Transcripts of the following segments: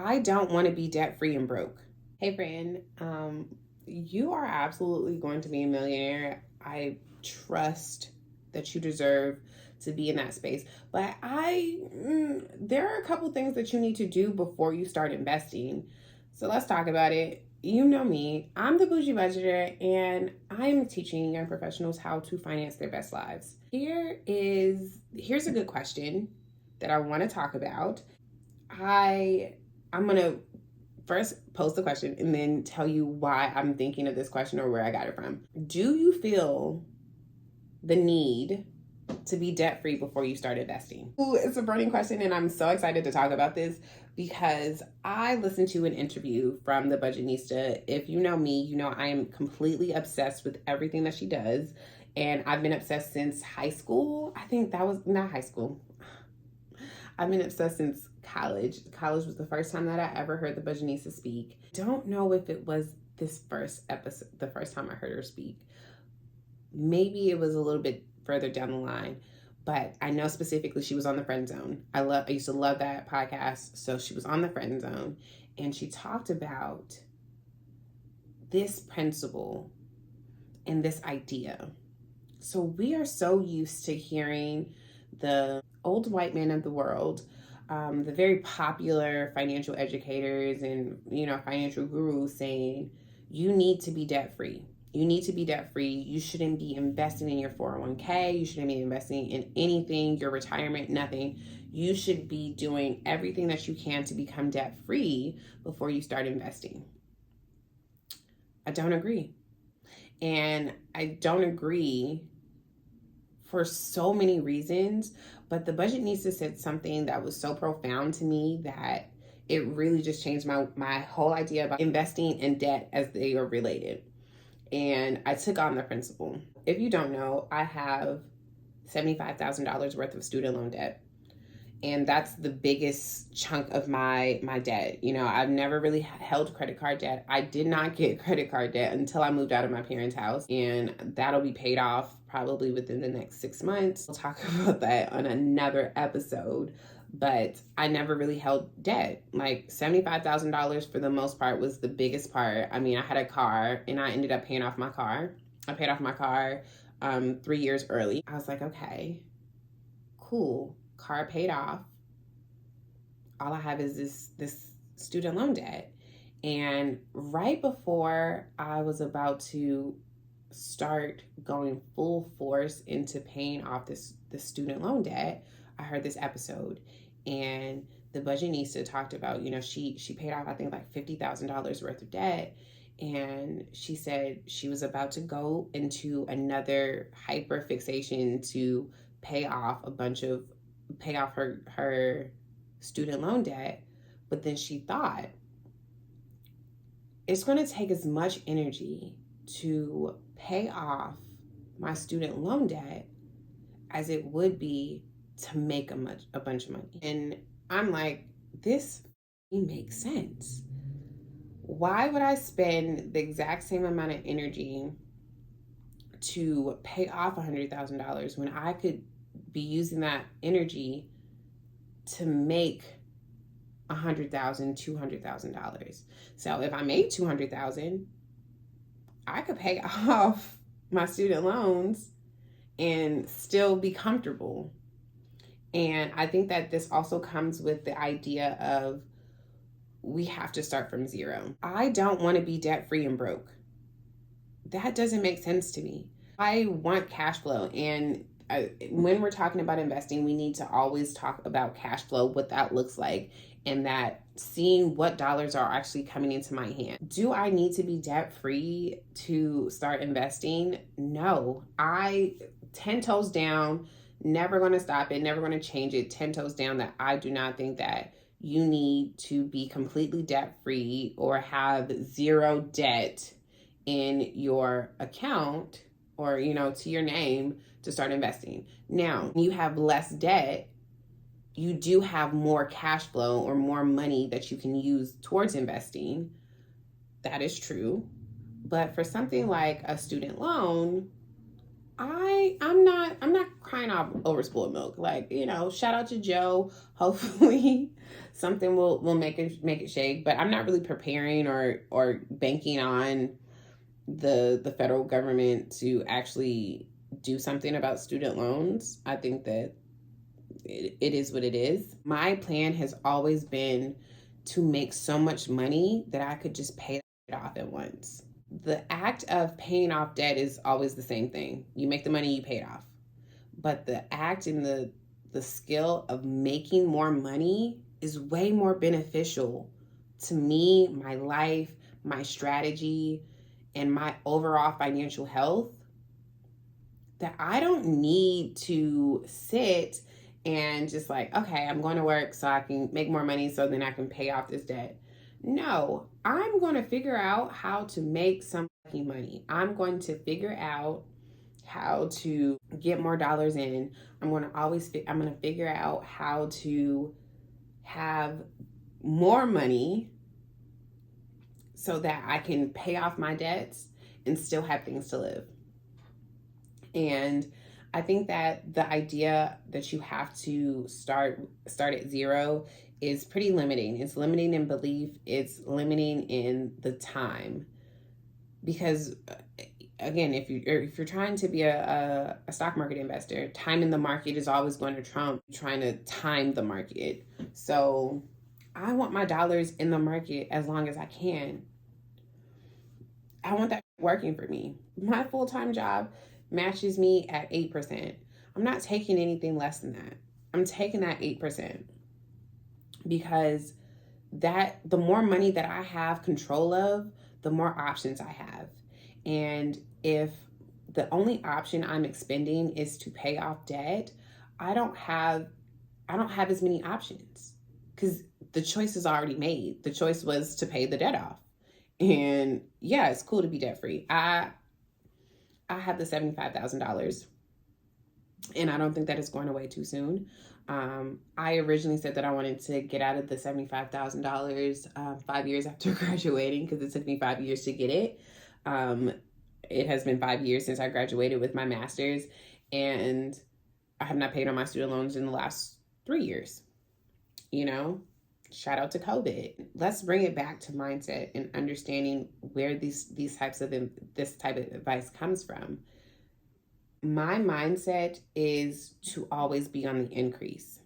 I don't want to be debt free and broke. Hey, friend, you are absolutely going to be a millionaire. I trust that you deserve to be in that space. But there are a couple things that you need to do before you start investing. So let's talk about it. You know me, I'm the bougie budgeter, and I'm teaching young professionals how to finance their best lives. Here's a good question that I want to talk about. I'm gonna first pose the question and then tell you why I'm thinking of this question or where I got it from. Do you feel the need to be debt free before you start investing? Ooh, it's a burning question, and I'm so excited to talk about this because I listened to an interview from the Budgetnista. If you know me, you know I am completely obsessed with everything that she does, and I've been obsessed since high school. I think that was not high school. I've been obsessed since college. College was the first time that I ever heard the Budgetnista speak. Don't know if it was this first episode, the first time I heard her speak. Maybe it was a little bit further down the line, but I know specifically she was on the Friend Zone. I used to love that podcast. So she was on the Friend Zone, and she talked about this principle and this idea. So we are so used to hearing the old white men of the world, the very popular financial educators and financial gurus saying you need to be debt free. You need to be debt free. You shouldn't be investing in your 401k. You shouldn't be investing in anything, your retirement, nothing. You should be doing everything that you can to become debt free before you start investing. I don't agree. And I don't agree for so many reasons, but the Budgetnista said something that was so profound to me that it really just changed my whole idea about investing and debt as they are related. And I took on the principle. If you don't know, I have $75,000 worth of student loan debt. And that's the biggest chunk of my debt. I've never really held credit card debt. I did not get credit card debt until I moved out of my parents' house, and that'll be paid off probably within the next 6 months. We'll talk about that on another episode, but I never really held debt. Like $75,000 for the most part was the biggest part. I mean, I had a car and I ended up paying off my car. I paid off my car 3 years early. I was like, okay, cool. Car paid off. All I have is this student loan debt. And right before I was about to start going full force into paying off this student loan debt, I heard this episode, and the Budgetnista talked about, she paid off, I think, like $50,000 worth of debt. And she said she was about to go into another hyper fixation to pay off her student loan debt. But then she thought, it's going to take as much energy to pay off my student loan debt as it would be to make a bunch of money. And I'm like, this makes sense. Why would I spend the exact same amount of energy to pay off $100,000 when I could be using that energy to make $100,000, $200,000? So if I made $200,000, I could pay off my student loans and still be comfortable. And I think that this also comes with the idea of we have to start from zero. I don't want to be debt free and broke. That doesn't make sense to me. I want cash flow, and when we're talking about investing, we need to always talk about cash flow, what that looks like, and that seeing what dollars are actually coming into my hand. Do I need to be debt free to start investing? No. 10 toes down, never going to stop it, never going to change it. 10 toes down that I do not think that you need to be completely debt free or have zero debt in your account or, to your name to start investing. Now, you have less debt, you do have more cash flow or more money that you can use towards investing. That is true. But for something like a student loan, I'm not crying off over spoiled milk. Like, shout out to Joe. Hopefully something will make it shake. But I'm not really preparing or banking on the federal government to actually do something about student loans. I think that it is what it is. My plan has always been to make so much money that I could just pay it off at once. The act of paying off debt is always the same thing. You make the money, you pay it off. But the act and the skill of making more money is way more beneficial to me, my life, my strategy, and my overall financial health, that I don't need to sit and just like, okay, I'm going to work so I can make more money so then I can pay off this debt. No, I'm going to figure out how to make some money. I'm going to figure out how to get more dollars in. I'm going to figure out how to have more money so that I can pay off my debts and still have things to live. And I think that the idea that you have to start at zero is pretty limiting. It's limiting in belief. It's limiting in the time. Because again, if you're trying to be a stock market investor, time in the market is always going to trump trying to time the market. So I want my dollars in the market as long as I can. I want that working for me. My full-time job matches me at 8%. I'm not taking anything less than that. I'm taking that 8% because the more money that I have control of, the more options I have. And if the only option I'm expending is to pay off debt, I don't have as many options because the choice is already made. The choice was to pay the debt off. And yeah, it's cool to be debt free. I have the $75,000 and I don't think that it's going away too soon. I originally said that I wanted to get out of the $75,000 5 years after graduating because it took me 5 years to get it. It has been 5 years since I graduated with my master's, and I have not paid on my student loans in the last 3 years. Shout out to COVID. Let's bring it back to mindset and understanding where this type of advice comes from. My mindset is to always be on the increase.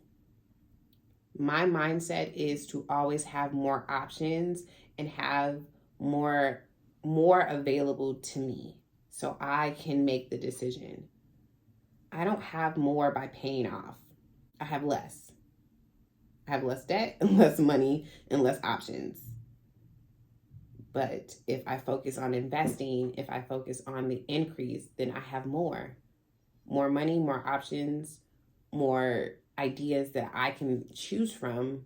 My mindset is to always have more options and have more available to me so I can make the decision. I don't have more by paying off. I have less. I have less debt, less money, and less options. But if I focus on investing, if I focus on the increase, then I have more money, more options, more ideas that I can choose from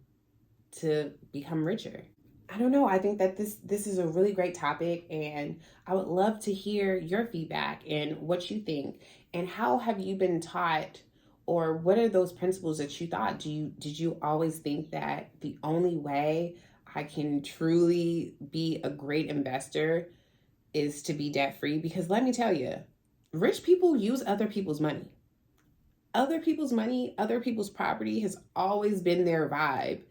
to become richer. I don't know. I think that this is a really great topic, and I would love to hear your feedback and what you think, and how have you been taught, or what are those principles that you thought? Did you always think that the only way I can truly be a great investor is to be debt free? Because let me tell you, rich people use other people's money. Other people's money, other people's property has always been their vibe.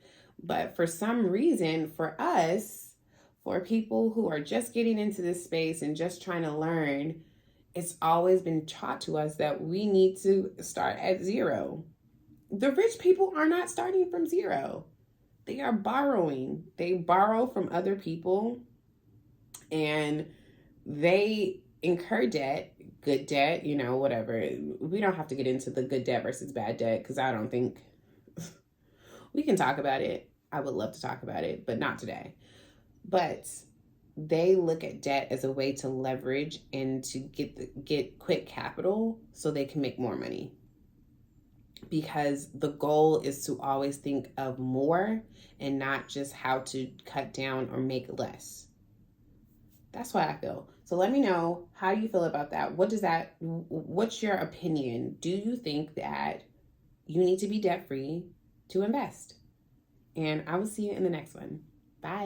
But for some reason, for us, for people who are just getting into this space and just trying to learn, it's always been taught to us that we need to start at zero. The rich people are not starting from zero. They are borrowing. They borrow from other people and they incur debt, good debt, whatever. We don't have to get into the good debt versus bad debt because I don't think we can talk about it. I would love to talk about it, but not today. But they look at debt as a way to leverage and to get quick capital so they can make more money. Because the goal is to always think of more and not just how to cut down or make less. That's what I feel. So let me know, how you feel about that. What's your opinion? Do you think that you need to be debt free to invest? And I will see you in the next one. Bye.